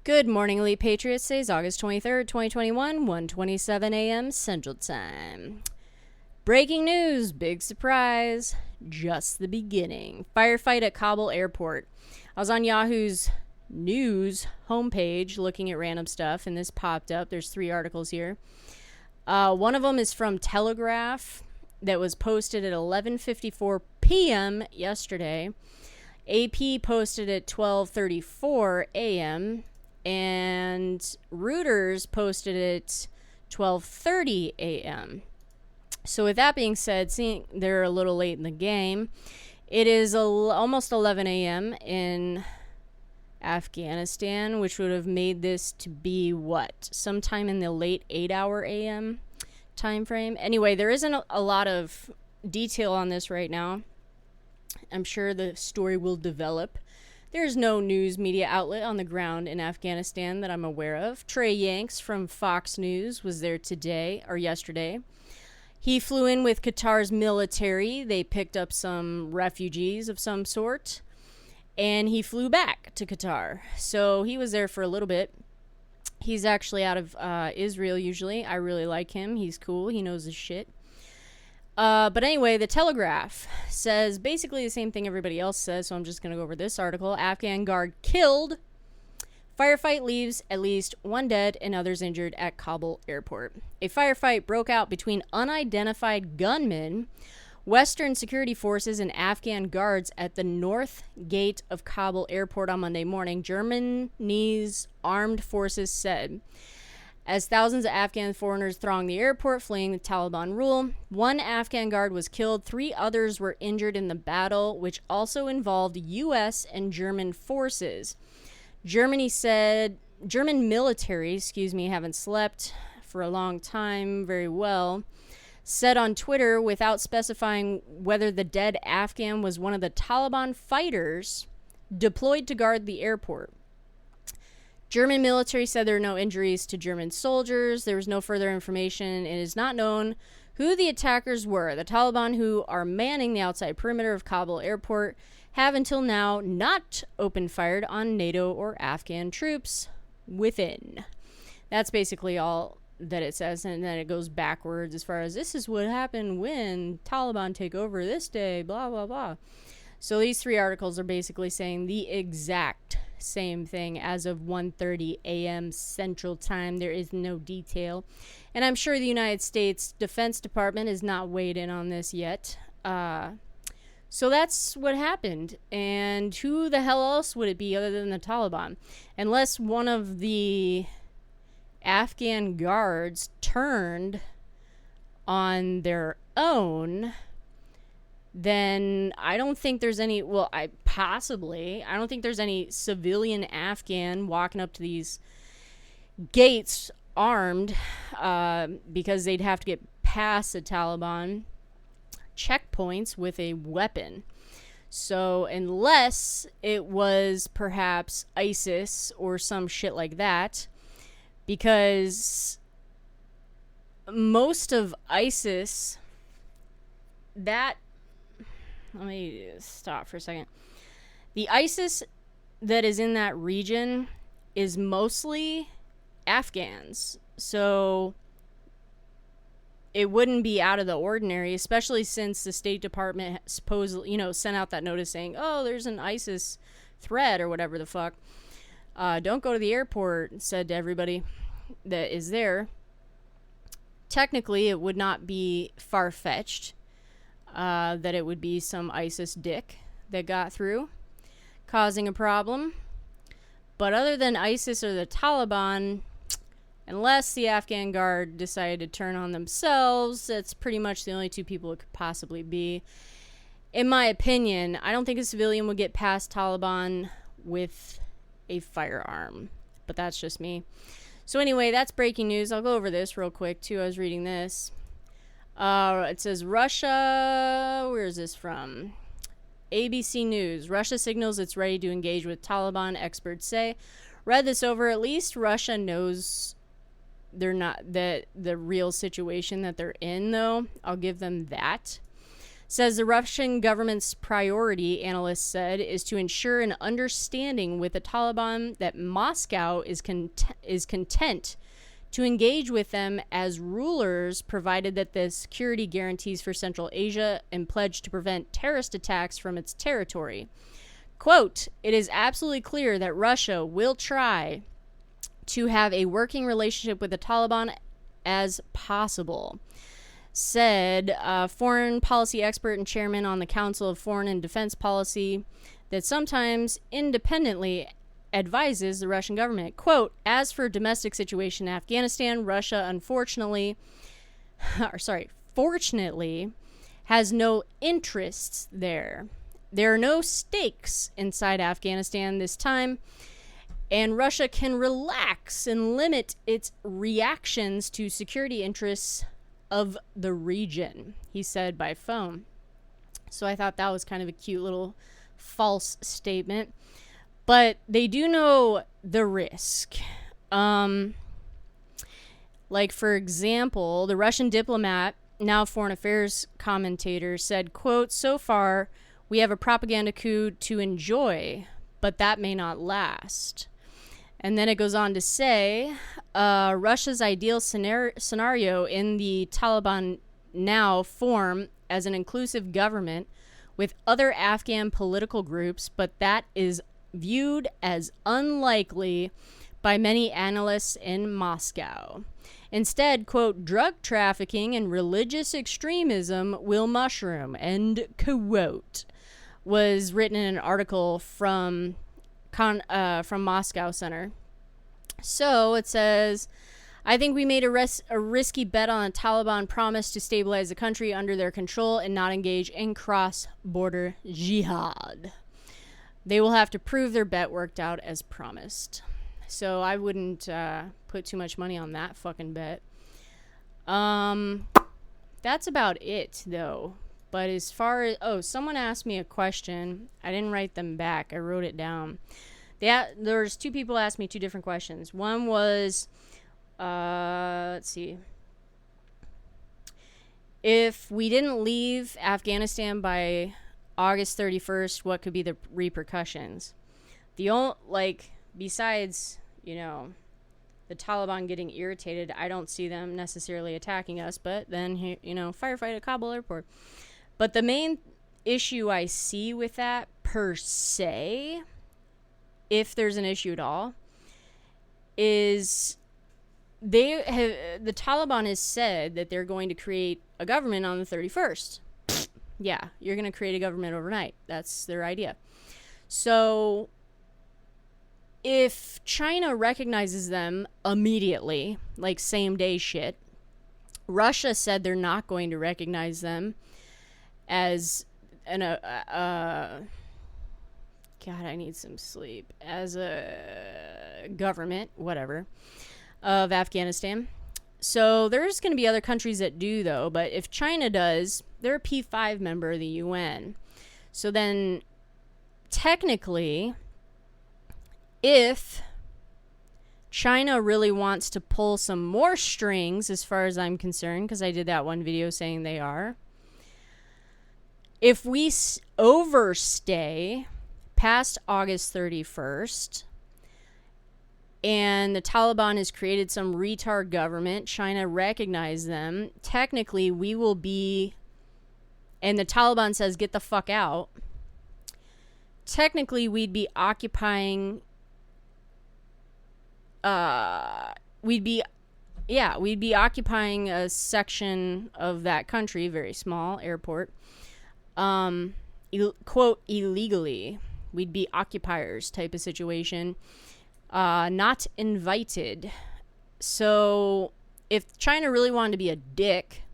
Good morning, Elite Patriots. Today's August 23rd, 2021, 1:27 a.m. Central Time. Breaking news, big surprise, just the beginning. Firefight at Kabul airport. I was on Yahoo's news homepage looking at random stuff, and this popped up. There's 3 articles here. One of them is from Telegraph that was posted at 11:54 p.m. yesterday. AP posted at 12:34 a.m. and Reuters posted at 12:30 a.m. So with that being said, seeing they're a little late in the game, it is almost 11 a.m. in Afghanistan, which would have made this to be what? Sometime in the late 8-hour a.m. time frame. Anyway, there isn't a lot of detail on this right now. I'm sure the story will develop. There's no news media outlet on the ground in Afghanistan that I'm aware of. Trey Yanks from Fox News was there today or yesterday. He flew in with Qatar's military. They picked up some refugees of some sort, and he flew back to Qatar. So he was there for a little bit. He's actually out of Israel usually. I really like him. He's cool. He knows his shit. But anyway, the Telegraph says basically the same thing everybody else says, so I'm just going to go over this article. Afghan guard killed. Firefight leaves at least 1 dead and others injured at Kabul airport. A firefight broke out between unidentified gunmen, Western security forces, and Afghan guards at the north gate of Kabul airport on Monday morning, Germany's armed forces said. As thousands of Afghan foreigners thronged the airport fleeing the Taliban rule, 1 Afghan guard was killed, 3 others were injured in the battle, which also involved U.S. and German forces. German military, haven't slept for a long time very well, said on Twitter without specifying whether the dead Afghan was one of the Taliban fighters deployed to guard the airport. German military said there are no injuries to German soldiers. There was no further information. It is not known who the attackers were. The Taliban, who are manning the outside perimeter of Kabul airport, have until now not opened fire on NATO or Afghan troops within. That's basically all that it says, and then it goes backwards as far as this is what happened when Taliban take over this day, blah, blah, blah. So these 3 articles are basically saying the exact same thing as of 1:30 a.m. Central Time. There is no detail. And I'm sure the United States Defense Department is not weighed in on this yet. So that's what happened. And who the hell else would it be other than the Taliban? Unless one of the Afghan guards turned on their own, then I don't think there's any, I don't think there's any civilian Afghan walking up to these gates armed, because they'd have to get past the Taliban checkpoints with a weapon. So unless it was perhaps ISIS or some shit like that, because most of ISIS, let me stop for a second. The ISIS that is in that region is mostly Afghans. So it wouldn't be out of the ordinary, especially since the State Department supposedly, sent out that notice saying, oh, there's an ISIS threat or whatever the fuck. Don't go to the airport, said to everybody that is there. Technically, it would not be far-fetched that it would be some ISIS dick that got through, causing a problem. But other than ISIS or the Taliban, unless the Afghan guard decided to turn on themselves, that's pretty much the only 2 people it could possibly be. In my opinion, I don't think a civilian would get past Taliban with a firearm. But that's just me. So anyway, that's breaking news. I'll go over this real quick, too. I was reading this. It says Russia, where is this from? ABC News. Russia signals it's ready to engage with Taliban, experts say. Read this over. At least Russia knows they're not the real situation that they're in, though. I'll give them that. Says the Russian government's priority, analysts said, is to ensure an understanding with the Taliban that Moscow is content to engage with them as rulers, provided that the security guarantees for Central Asia and pledge to prevent terrorist attacks from its territory. Quote, it is absolutely clear that Russia will try to have a working relationship with the Taliban as possible, said a foreign policy expert and chairman on the Council of Foreign and Defense Policy that sometimes independently advises the Russian government. Quote, as for domestic situation in Afghanistan, Russia fortunately has no interests there. There are no stakes inside Afghanistan this time, and Russia can relax and limit its reactions to security interests of the region, he said by phone. So I thought that was kind of a cute little false statement. But they do know the risk. Like, for example, the Russian diplomat, now foreign affairs commentator, said, quote, so far we have a propaganda coup to enjoy, but that may not last. And then it goes on to say, Russia's ideal scenario in the Taliban now form as an inclusive government with other Afghan political groups, but that is viewed as unlikely by many analysts in Moscow. Instead, quote, drug trafficking and religious extremism will mushroom, end quote, was written in an article from Moscow Center. So it says, I think we made a risky bet on a Taliban promise to stabilize the country under their control and not engage in cross-border jihad. They will have to prove their bet worked out as promised. So I wouldn't put too much money on that fucking bet. That's about it, though. But as far as... Oh, someone asked me a question. I didn't write them back. I wrote it down. There's two people asked me two different questions. One was... let's see. If we didn't leave Afghanistan by August 31st, what could be the repercussions? Besides, the Taliban getting irritated, I don't see them necessarily attacking us, but then, firefight at Kabul airport. But the main issue I see with that, per se, if there's an issue at all, is the Taliban has said that they're going to create a government on the 31st. Yeah, you're going to create a government overnight. That's their idea. So if China recognizes them immediately, like same day shit, Russia said they're not going to recognize them as God, I need some sleep. As a government, whatever, of Afghanistan. So there's going to be other countries that do, though. But if China does, they're a P5 member of the UN. So then, technically, if China really wants to pull some more strings, as far as I'm concerned, because I did that one video saying they are, if we overstay past August 31st, and the Taliban has created some retard government, China recognized them, technically we will be, and the Taliban says get the fuck out, technically we'd be occupying, we'd be occupying a section of that country, very small airport, quote, illegally. We'd be occupiers type of situation. Not invited. So if China really wanted to be a dick,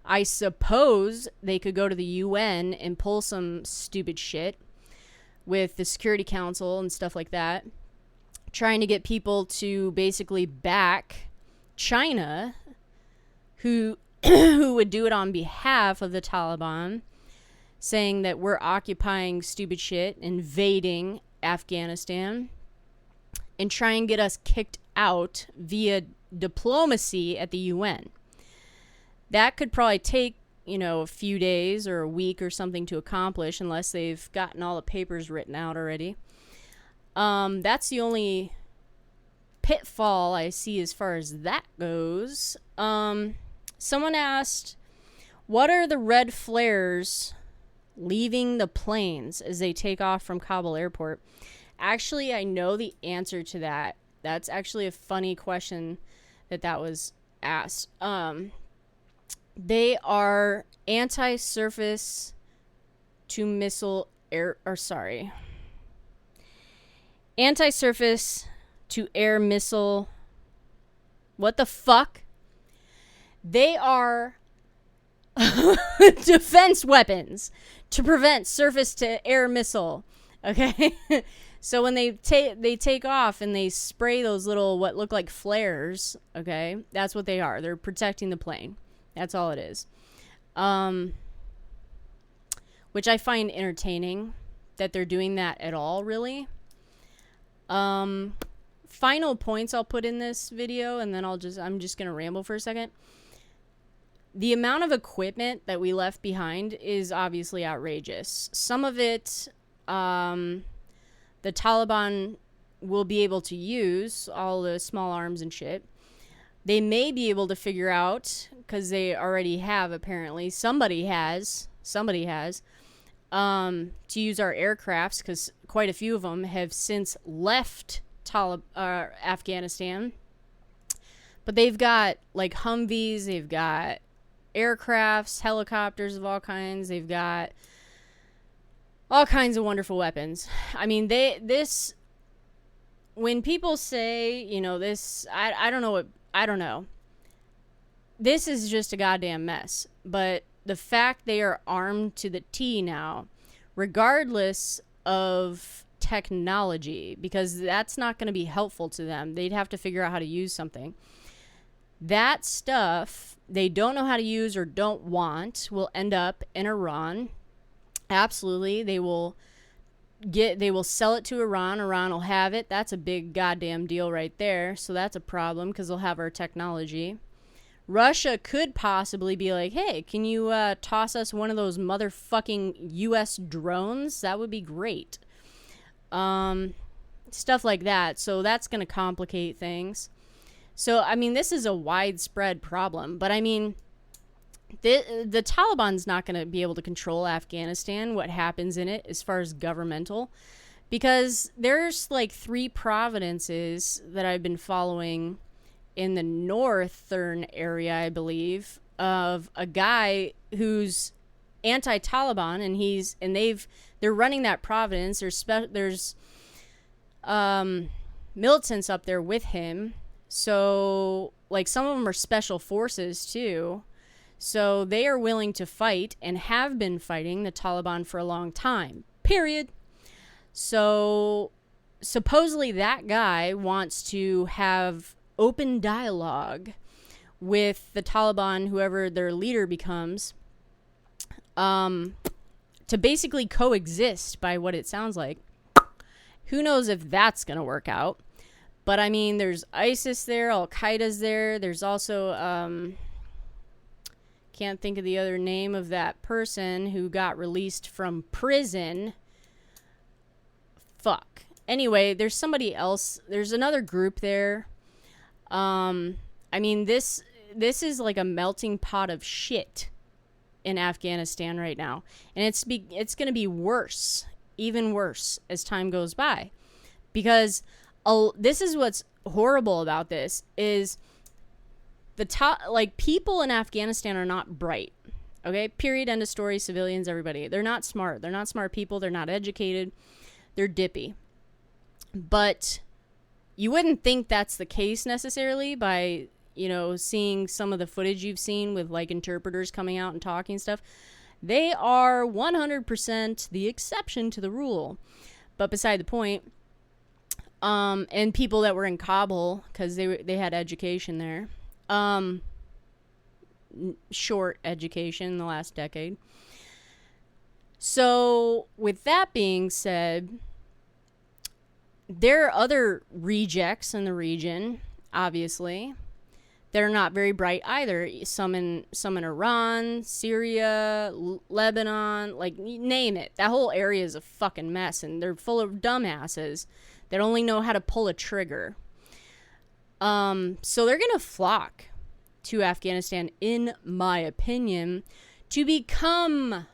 I suppose they could go to the UN and pull some stupid shit with the Security Council and stuff like that, trying to get people to basically back China, who would do it on behalf of the Taliban, saying that we're occupying stupid shit, invading Afghanistan, and try and get us kicked out via diplomacy at the UN. That could probably take a few days or a week or something to accomplish unless they've gotten all the papers written out already. That's the only pitfall I see as far as that goes. Someone asked, what are the red flares leaving the planes as they take off from Kabul airport? Actually, I know the answer to that. That's actually a funny question that was asked. They are anti-surface to missile anti-surface to air missile. What the fuck? They are defense weapons to prevent surface to air missile. Okay? So when they take off and they spray those little what look like flares, okay? That's what they are. They're protecting the plane. That's all it is. Which I find entertaining that they're doing that at all, really. Final points I'll put in this video, and then I'm just going to ramble for a second. The amount of equipment that we left behind is obviously outrageous. Some of it, the Taliban will be able to use, all the small arms and shit. They may be able to figure out, because they already have apparently, somebody has, to use our aircrafts, because quite a few of them have since left Afghanistan. But they've got like Humvees, they've got aircrafts, helicopters of all kinds, they've got all kinds of wonderful weapons. I mean, when people say, this, I don't know. This is just a goddamn mess. But the fact they are armed to the T now, regardless of technology, because that's not going to be helpful to them. They'd have to figure out how to use something. That stuff they don't know how to use or don't want will end up in Iran. Absolutely. They will sell it to Iran. Iran will have it. That's a big goddamn deal right there. So that's a problem because they'll have our technology. Russia could possibly be like, hey, can you toss us one of those motherfucking U.S. drones? That would be great. Stuff like that. So that's going to complicate things. So, I mean, this is a widespread problem. But, I mean, the Taliban's not going to be able to control Afghanistan, what happens in it as far as governmental. Because there's, like, 3 provinces that I've been following in the northern area, I believe, of a guy who's anti-Taliban, and they're running that province. There's militants up there with him. So, like, some of them are special forces, too. So, they are willing to fight and have been fighting the Taliban for a long time. Period. So, supposedly that guy wants to have open dialogue with the Taliban, whoever their leader becomes, to basically coexist, by what it sounds like. Who knows if that's going to work out. But, I mean, there's ISIS there, Al-Qaeda's there. There's also, can't think of the other name of that person who got released from prison. Fuck. Anyway, there's somebody else. There's another group there. I mean, this is like a melting pot of shit in Afghanistan right now. And it's going to be worse, even worse, as time goes by. Because this is what's horrible about this, is people in Afghanistan are not bright. Okay? Period, end of story. Civilians, everybody. They're not smart. They're not smart people. They're not educated. They're dippy. But you wouldn't think that's the case necessarily by, seeing some of the footage you've seen with, like, interpreters coming out and talking stuff. They are 100% the exception to the rule. But beside the point, and people that were in Kabul, because they had education there. Short education in the last decade. So, with that being said, there are other rejects in the region, obviously, They're not very bright either. Some in Iran, Syria, Lebanon, like, name it. That whole area is a fucking mess, and they're full of dumbasses that only know how to pull a trigger. So they're gonna flock to Afghanistan, in my opinion, to become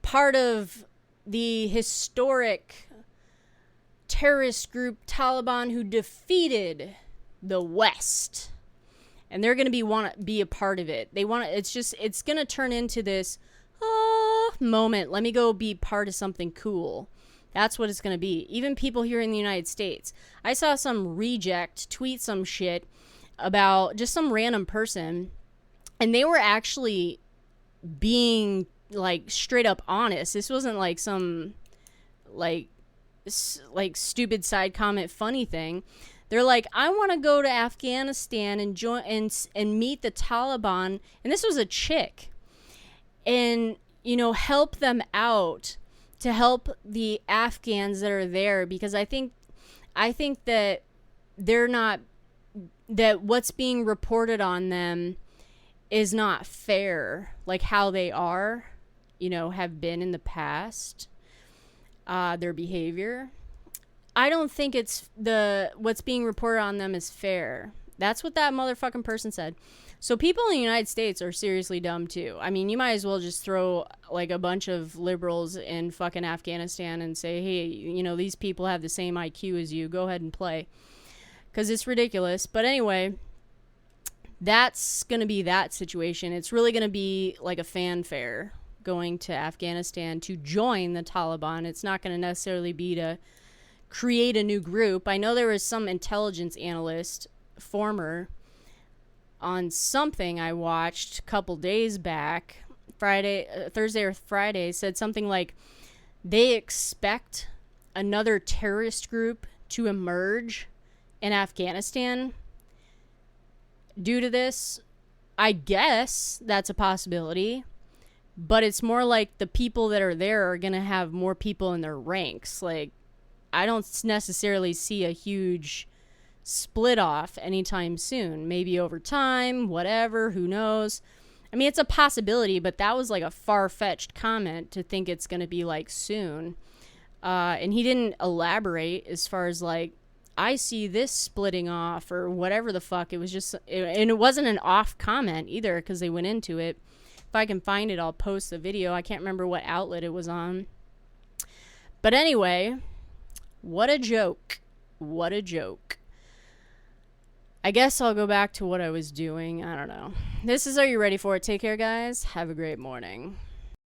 part of the historic terrorist group Taliban who defeated the West. And they're going to want to be a part of it. It's going to turn into this moment. Let me go be part of something cool. That's what it's going to be. Even people here in the United States. I saw some reject tweet some shit about just some random person, and they were actually being like straight up honest. This wasn't like some like stupid side comment funny thing. They're like, I want to go to Afghanistan and join and meet the Taliban, and this was a chick, and help them out, to help the Afghans that are there, because I think that they're not, that what's being reported on them is not fair, like how they are, have been in the past, their behavior. I don't think it's what's being reported on them is fair. That's what that motherfucking person said. So people in the United States are seriously dumb too. I mean, you might as well just throw like a bunch of liberals in fucking Afghanistan and say, hey, these people have the same IQ as you. Go ahead and play. Because it's ridiculous. But anyway, that's going to be that situation. It's really going to be like a fanfare going to Afghanistan to join the Taliban. It's not going to necessarily be to create a new group. I know there was some intelligence analyst, former, on something I watched a couple days back, Thursday or Friday, said something like they expect another terrorist group to emerge in Afghanistan due to this. I guess that's a possibility, but it's more like the people that are there are going to have more people in their ranks. Like, I don't necessarily see a huge split off anytime soon. Maybe over time, whatever, who knows. I mean, it's a possibility, but that was like a far-fetched comment to think it's going to be like soon. And he didn't elaborate as far as like, I see this splitting off or whatever the fuck. It was just, and it wasn't an off comment either because they went into it. If I can find it, I'll post the video. I can't remember what outlet it was on. But anyway, what a joke. What a joke. I guess I'll go back to what I was doing. I don't know. This is Are You Ready For It? Take care, guys. Have a great morning.